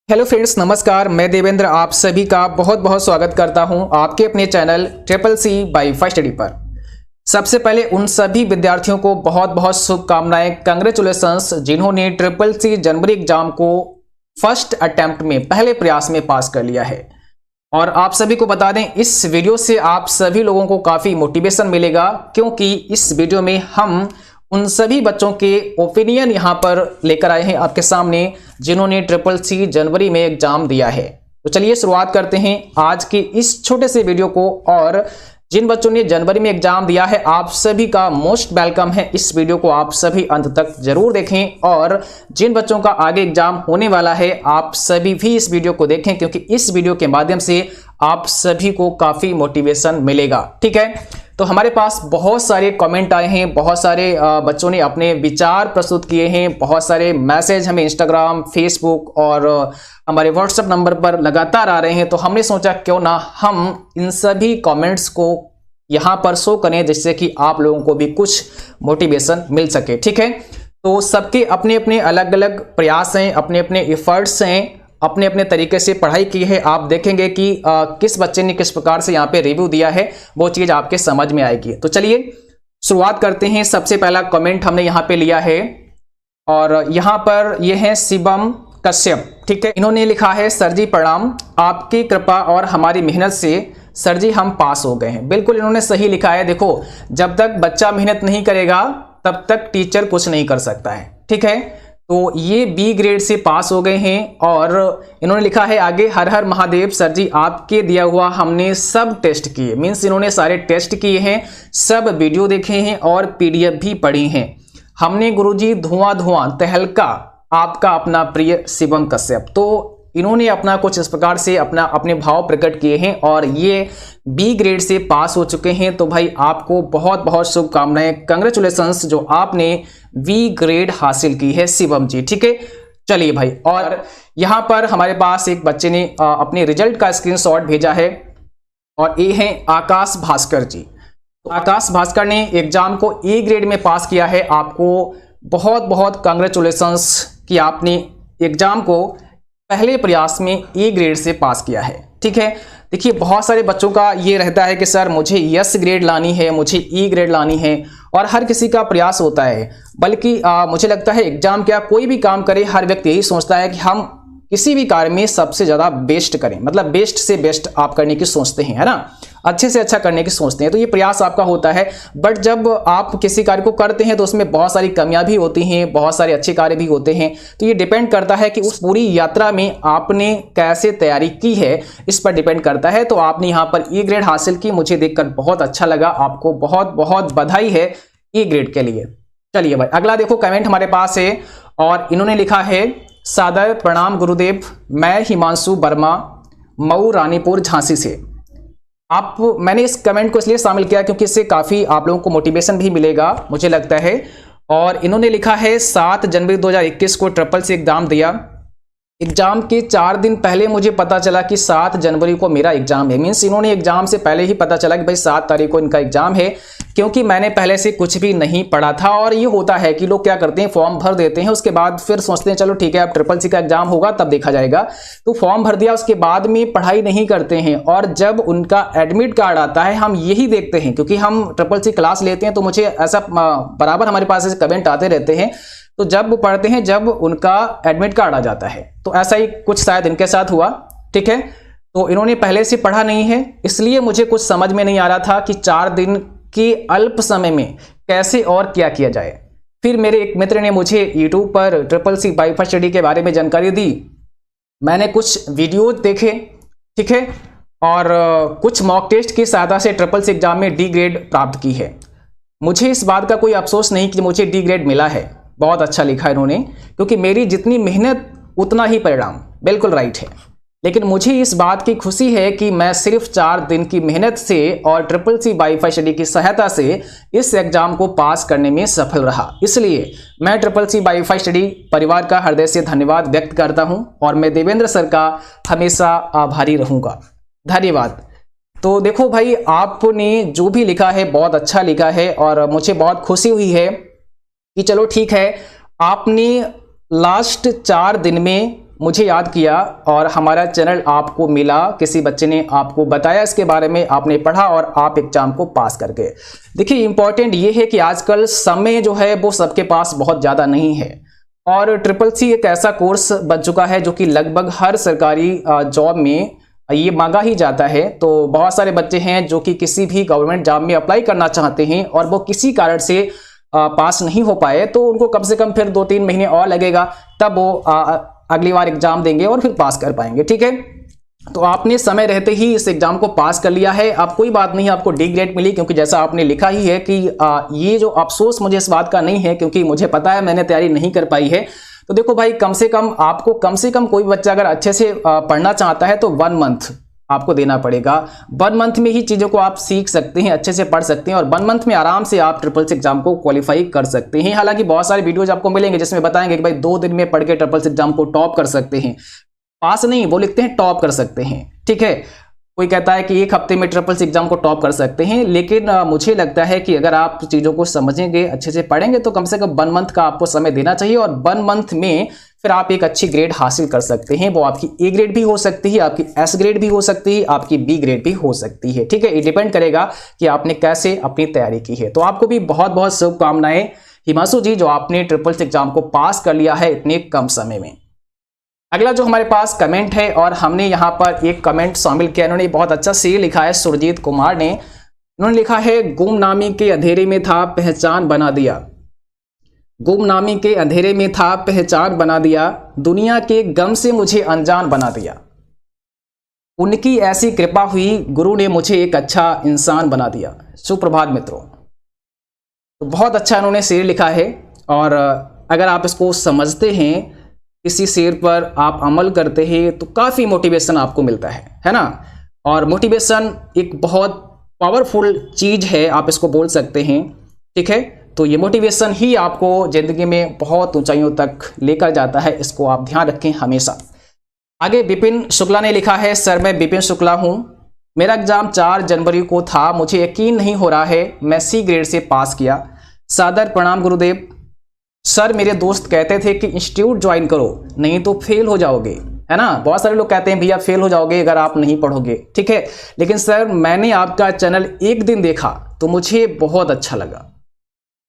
Hello friends, नमस्कार। मैं देवेंद्र आप सभी का बहुत बहुत स्वागत करता हूं आपके अपने channel CCC by first study पर। सबसे पहले उन सभी विद्यार्थियों को बहुत बहुत शुभकामनाएं, कांग्रेचुलेशंस, जिन्होंने CCC जनवरी एग्जाम को फर्स्ट अटेम्प्ट में पहले प्रयास में पास कर लिया है। और आप सभी को बता दें, इस वीडियो से आप सभी लोगों को काफ़ी मोटिवेशन मिलेगा, क्योंकि इस वीडियो में हम उन सभी बच्चों के ओपिनियन यहां पर लेकर आए हैं आपके सामने जिन्होंने CCC जनवरी में एग्जाम दिया है। तो चलिए शुरुआत करते हैं आज के इस छोटे से वीडियो को। और जिन बच्चों ने जनवरी में एग्जाम दिया है, आप सभी का मोस्ट वेलकम है। इस वीडियो को आप सभी अंत तक जरूर देखें। और जिन बच्चों का आगे एग्जाम होने वाला है, आप सभी भी इस वीडियो को देखें, क्योंकि इस वीडियो के माध्यम से आप सभी को काफी मोटिवेशन मिलेगा। ठीक है, तो हमारे पास बहुत सारे कमेंट आए हैं, बहुत सारे बच्चों ने अपने विचार प्रस्तुत किए हैं, बहुत सारे मैसेज हमें इंस्टाग्राम, फेसबुक और हमारे व्हाट्सएप नंबर पर लगातार आ रहे हैं। तो हमने सोचा क्यों ना हम इन सभी कमेंट्स को यहाँ पर शो करें, जिससे कि आप लोगों को भी कुछ मोटिवेशन मिल सके। ठीक है, तो सबके अपने अपने अलग अलग प्रयास हैं, अपने अपने एफर्ट्स हैं, अपने अपने तरीके से पढ़ाई की है। आप देखेंगे कि किस बच्चे ने किस प्रकार से यहाँ पे रिव्यू दिया है, वो चीज आपके समझ में आएगी। तो चलिए शुरुआत करते हैं। सबसे पहला कमेंट हमने यहाँ पे लिया है, और यहाँ पर ये है शिवम कश्यप। ठीक है, इन्होंने लिखा है, सर जी प्रणाम, आपकी कृपा और हमारी मेहनत से सर जी हम पास हो गए हैं। बिल्कुल इन्होंने सही लिखा है। देखो, जब तक बच्चा मेहनत नहीं करेगा तब तक टीचर कुछ नहीं कर सकता है। ठीक है, तो ये बी ग्रेड से पास हो गए हैं। और इन्होंने लिखा है आगे, हर हर महादेव सर जी, आपके दिया हुआ हमने सब टेस्ट किए। मीन्स इन्होंने सारे टेस्ट किए हैं, सब वीडियो देखे हैं और PDF भी पढ़ी हैं। हमने गुरुजी धुआं धुआं तहलका, आपका अपना प्रिय शिवम कश्यप। तो इन्होंने अपना कुछ इस प्रकार से अपने भाव प्रकट किए हैं और ये बी ग्रेड से पास हो चुके हैं। तो भाई आपको बहुत बहुत शुभकामनाएं, कांग्रेचुलेशंस, जो आपने बी ग्रेड हासिल की है शिवम जी। ठीक है, चलिए भाई। और यहाँ पर हमारे पास एक बच्चे ने अपने रिजल्ट का स्क्रीनशॉट भेजा है, और ये हैं आकाश भास्कर जी। तो आकाश भास्कर ने एग्जाम को ए ग्रेड में पास किया है। आपको बहुत बहुत कांग्रेचुलेशंस कि आपने एग्जाम को पहले प्रयास में ए ग्रेड से पास किया है। ठीक है, देखिए बहुत सारे बच्चों का ये रहता है कि सर मुझे यस ग्रेड लानी है, मुझे ई ग्रेड लानी है, और हर किसी का प्रयास होता है। बल्कि मुझे लगता है एग्जाम क्या कोई भी काम करे, हर व्यक्ति यही सोचता है कि हम किसी भी कार्य में सबसे ज़्यादा बेस्ट करें, मतलब बेस्ट से बेस्ट आप करने की सोचते हैं, है ना, अच्छे से अच्छा करने की सोचते हैं। तो ये प्रयास आपका होता है। बट जब आप किसी कार्य को करते हैं तो उसमें बहुत सारी कमियां भी होती हैं, बहुत सारे अच्छे कार्य भी होते हैं। तो ये डिपेंड करता है कि उस पूरी यात्रा में आपने कैसे तैयारी की है, इस पर डिपेंड करता है। तो आपने यहाँ पर ए ग्रेड हासिल की, मुझे देखकर बहुत अच्छा लगा। आपको बहुत बहुत बधाई है ए ग्रेड के लिए। चलिए भाई, अगला देखो कमेंट हमारे पास है, और इन्होंने लिखा है, सादर प्रणाम गुरुदेव, मैं हिमांशु वर्मा, मऊ रानीपुर झांसी से। मैंने इस कमेंट को इसलिए शामिल किया क्योंकि इससे काफ़ी आप लोगों को मोटिवेशन भी मिलेगा, मुझे लगता है। और इन्होंने लिखा है, 7 जनवरी 2021 को CCC एग्जाम दिया। एग्जाम के 4 दिन पहले मुझे पता चला कि 7 जनवरी को मेरा एग्जाम है। मीन्स इन्होंने एग्जाम से पहले ही पता चला कि भाई 7 तारीख को इनका एग्जाम है, क्योंकि मैंने पहले से कुछ भी नहीं पढ़ा था। और ये होता है कि लोग क्या करते हैं, फॉर्म भर देते हैं, उसके बाद फिर सोचते हैं चलो ठीक है अब CCC का एग्जाम होगा तब देखा जाएगा। तो फॉर्म भर दिया, उसके बाद में पढ़ाई नहीं करते हैं, और जब उनका एडमिट कार्ड आता है हम यही देखते हैं, क्योंकि हम CCC क्लास लेते हैं तो मुझे ऐसा बराबर हमारे पास ऐसे कमेंट आते रहते हैं। तो जब वो पढ़ते हैं जब उनका एडमिट कार्ड आ जाता है, तो ऐसा ही कुछ शायद इनके साथ हुआ। ठीक है, तो इन्होंने पहले से पढ़ा नहीं है, इसलिए मुझे कुछ समझ में नहीं आ रहा था कि 4 दिन के अल्प समय में कैसे और क्या किया जाए। फिर मेरे एक मित्र ने मुझे YouTube पर CCC बाय फर्स्ट स्टडी के बारे में जानकारी दी। मैंने कुछ वीडियो देखे, ठीक है, और कुछ मॉक टेस्ट की सहायता से CCC एग्जाम में डी ग्रेड प्राप्त की है। मुझे इस बात का कोई अफसोस नहीं कि मुझे डी ग्रेड मिला है। बहुत अच्छा लिखा इन्होंने, क्योंकि मेरी जितनी मेहनत उतना ही परिणाम, बिल्कुल राइट है। लेकिन मुझे इस बात की खुशी है कि मैं सिर्फ 4 दिन की मेहनत से और CCC बाय फर्स्ट स्टडी की सहायता से इस एग्जाम को पास करने में सफल रहा। इसलिए मैं CCC बाय फर्स्ट स्टडी परिवार का हृदय से धन्यवाद व्यक्त करता हूं, और मैं देवेंद्र सर का हमेशा आभारी रहूंगा। धन्यवाद। तो देखो भाई, आपने जो भी लिखा है बहुत अच्छा लिखा है, और मुझे बहुत खुशी हुई है कि चलो ठीक है, आपने लास्ट 4 दिन में मुझे याद किया और हमारा चैनल आपको मिला, किसी बच्चे ने आपको बताया इसके बारे में, आपने पढ़ा और आप एग्जाम को पास कर गए। देखिए इंपॉर्टेंट ये है कि आजकल समय जो है वो सबके पास बहुत ज़्यादा नहीं है और ट्रिपल सी एक ऐसा कोर्स बन चुका है जो कि लगभग हर सरकारी जॉब में ये मांगा ही जाता है। तो बहुत सारे बच्चे हैं जो कि किसी भी गवर्नमेंट जॉब में अप्लाई करना चाहते हैं और वो किसी कारण से पास नहीं हो पाए, तो उनको कम से कम फिर 2-3 महीने और लगेगा, तब वो अगली बार एग्जाम देंगे और फिर पास कर पाएंगे। ठीक है, तो आपने समय रहते ही इस एग्जाम को पास कर लिया है। अब कोई बात नहीं, आपको डी ग्रेड मिली, क्योंकि जैसा आपने लिखा ही है कि ये जो अफसोस मुझे इस बात का नहीं है, क्योंकि मुझे पता है मैंने तैयारी नहीं कर पाई है। तो देखो भाई, कम से कम कोई बच्चा अगर अच्छे से पढ़ना चाहता है तो 1 मंथ आपको देना पड़ेगा। 1 मंथ में ही चीज़ों को आप सीख सकते हैं, अच्छे से पढ़ सकते हैं और 1 मंथ में आराम से आप ट्रिपल सी एग्जाम को क्वालिफाई कर सकते हैं। हालांकि बहुत सारे वीडियोज आपको मिलेंगे जिसमें बताएंगे कि भाई 2 दिन में पढ़ के ट्रिपल सी एग्जाम को टॉप कर सकते हैं। पास नहीं, वो लिखते हैं टॉप कर सकते हैं। ठीक है, कोई कहता है कि 1 हफ्ते में ट्रिपल सी एग्जाम को टॉप कर सकते हैं, लेकिन मुझे लगता है कि अगर आप चीज़ों को समझेंगे, अच्छे से पढ़ेंगे, तो कम से कम 1 मंथ का आपको समय देना चाहिए और 1 मंथ में फिर आप एक अच्छी ग्रेड हासिल कर सकते हैं। वो आपकी ए ग्रेड भी हो सकती है, आपकी एस ग्रेड भी हो सकती है, आपकी बी ग्रेड भी हो सकती है। ठीक है, ये डिपेंड करेगा कि आपने कैसे अपनी तैयारी की है। तो आपको भी बहुत बहुत शुभकामनाएं हिमांशु जी, जो आपने ट्रिपल सी एग्जाम को पास कर लिया है इतने कम समय में। अगला जो हमारे पास कमेंट है और हमने यहाँ पर एक कमेंट शामिल किया, इन्होंने बहुत अच्छा शेर लिखा है, सुरजीत कुमार ने। इन्होंने लिखा है, गुमनामी के अंधेरे में था पहचान बना दिया, गुमनामी के अंधेरे में था पहचान बना दिया, दुनिया के गम से मुझे अनजान बना दिया, उनकी ऐसी कृपा हुई गुरु ने मुझे एक अच्छा इंसान बना दिया। सुप्रभात मित्रों। तो बहुत अच्छा इन्होंने शेर लिखा है और अगर आप इसको समझते हैं, किसी शेर पर आप अमल करते हैं, तो काफ़ी मोटिवेशन आपको मिलता है ना। और मोटिवेशन एक बहुत पावरफुल चीज़ है, आप इसको बोल सकते हैं। ठीक है, तो ये मोटिवेशन ही आपको ज़िंदगी में बहुत ऊंचाइयों तक लेकर जाता है, इसको आप ध्यान रखें हमेशा। आगे विपिन शुक्ला ने लिखा है, सर मैं विपिन शुक्ला हूँ, मेरा एग्जाम 4 जनवरी को था, मुझे यकीन नहीं हो रहा है मैं सी ग्रेड से पास किया, सादर प्रणाम गुरुदेव। सर मेरे दोस्त कहते थे कि इंस्टीट्यूट ज्वाइन करो, नहीं तो फेल हो जाओगे, है ना। बहुत सारे लोग कहते हैं भैया फेल हो जाओगे अगर आप नहीं पढ़ोगे। ठीक है, लेकिन सर मैंने आपका चैनल एक दिन देखा तो मुझे बहुत अच्छा लगा,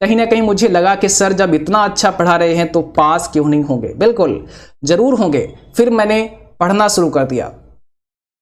कहीं ना कहीं मुझे लगा कि सर जब इतना अच्छा पढ़ा रहे हैं तो पास क्यों नहीं होंगे। बिल्कुल जरूर होंगे। फिर मैंने पढ़ना शुरू कर दिया।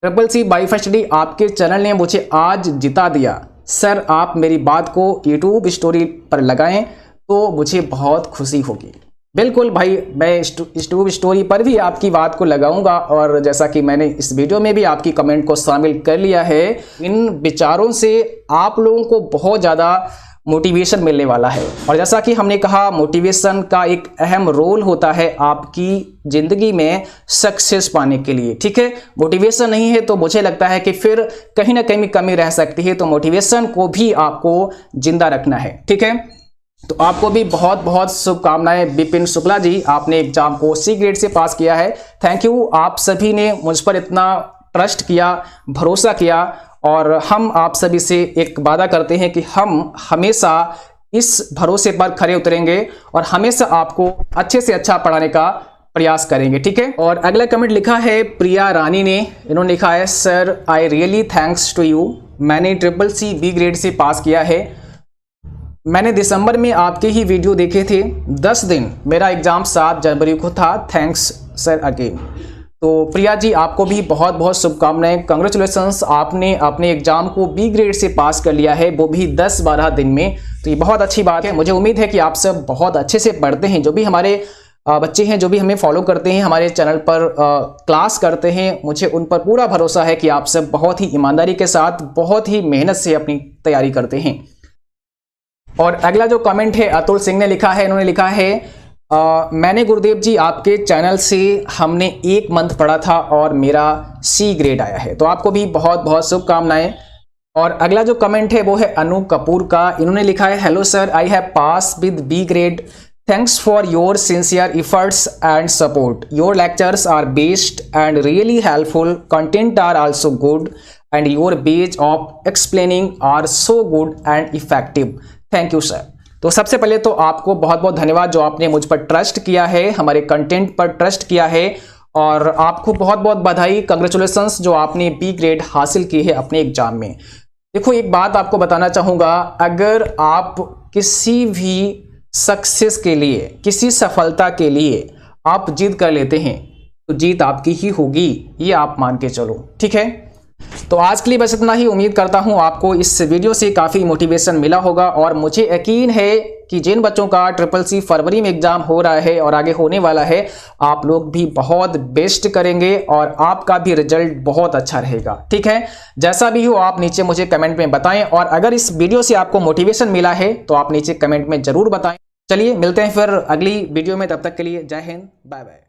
Triple C by first D आपके चैनल ने मुझे आज जिता दिया। सर आप मेरी बात को यूट्यूब स्टोरी पर लगाएं तो मुझे बहुत खुशी होगी। बिल्कुल भाई, मैं यूट्यूब स्टोरी पर भी आपकी बात को लगाऊंगा और जैसा कि मैंने इस वीडियो में भी आपकी कमेंट को शामिल कर लिया है, इन विचारों से आप लोगों को बहुत ज़्यादा मोटिवेशन मिलने वाला है। और जैसा कि हमने कहा, मोटिवेशन का एक अहम रोल होता है आपकी ज़िंदगी में सक्सेस पाने के लिए। ठीक है, मोटिवेशन नहीं है तो मुझे लगता है कि फिर कहीं ना कहीं कमी रह सकती है, तो मोटिवेशन को भी आपको जिंदा रखना है। ठीक है, तो आपको भी बहुत बहुत शुभकामनाएं विपिन शुक्ला जी, आपने एग्जाम को सी ग्रेड से पास किया है। थैंक यू, आप सभी ने मुझ पर इतना ट्रस्ट किया, भरोसा किया और हम आप सभी से एक वादा करते हैं कि हम हमेशा इस भरोसे पर खरे उतरेंगे और हमेशा आपको अच्छे से अच्छा पढ़ाने का प्रयास करेंगे। ठीक है, और अगला कमेंट लिखा है प्रिया रानी ने। इन्होंने लिखा है, sir I really thanks to you, मैंने ट्रिपल सी बी ग्रेड से पास किया है। मैंने दिसंबर में आपके ही वीडियो देखे थे, 10 दिन, मेरा एग्जाम 7 जनवरी को था। Thanks sir again. तो प्रिया जी आपको भी बहुत बहुत शुभकामनाएं, कंग्रेचुलेशंस, आपने अपने एग्जाम को बी ग्रेड से पास कर लिया है, वो भी 10-12 दिन में। तो ये बहुत अच्छी बात है। मुझे उम्मीद है कि आप सब बहुत अच्छे से पढ़ते हैं। जो भी हमारे बच्चे हैं, जो भी हमें फॉलो करते हैं, हमारे चैनल पर क्लास करते हैं, मुझे उन पर पूरा भरोसा है कि आप सब बहुत ही ईमानदारी के साथ, बहुत ही मेहनत से अपनी तैयारी करते हैं। और अगला जो कमेंट है अतुल सिंह ने लिखा है। इन्होंने लिखा है, मैंने गुरुदेव जी आपके चैनल से हमने 1 मंथ पढ़ा था और मेरा सी ग्रेड आया है। तो आपको भी बहुत बहुत शुभकामनाएं। और अगला जो कमेंट है वो है अनु कपूर का। इन्होंने लिखा है, hello sir, I have pass with B grade, thanks for your sincere efforts and support, your lectures are best and really helpful, content are also good and your ways of explaining are so good and effective, thank you sir. तो सबसे पहले तो आपको बहुत बहुत धन्यवाद जो आपने मुझ पर ट्रस्ट किया है, हमारे कंटेंट पर ट्रस्ट किया है और आपको बहुत बहुत बधाई, कंग्रेचुलेशंस जो आपने बी ग्रेड हासिल की है अपने एग्जाम में। देखो एक बात आपको बताना चाहूँगा, अगर आप किसी भी सक्सेस के लिए, किसी सफलता के लिए आप जिद कर लेते हैं तो जीत आपकी ही होगी, ये आप मान के चलो, ठीक है। तो आज के लिए बस इतना ही। उम्मीद करता हूं आपको इस वीडियो से काफ़ी मोटिवेशन मिला होगा और मुझे यकीन है कि जिन बच्चों का ट्रिपल-सी फरवरी में एग्जाम हो रहा है और आगे होने वाला है, आप लोग भी बहुत बेस्ट करेंगे और आपका भी रिजल्ट बहुत अच्छा रहेगा, ठीक है। जैसा भी हो आप नीचे मुझे कमेंट में बताएं और अगर इस वीडियो से आपको मोटिवेशन मिला है तो आप नीचे कमेंट में जरूर बताएं। चलिए मिलते हैं फिर अगली वीडियो में, तब तक के लिए जय हिंद, बाय बाय।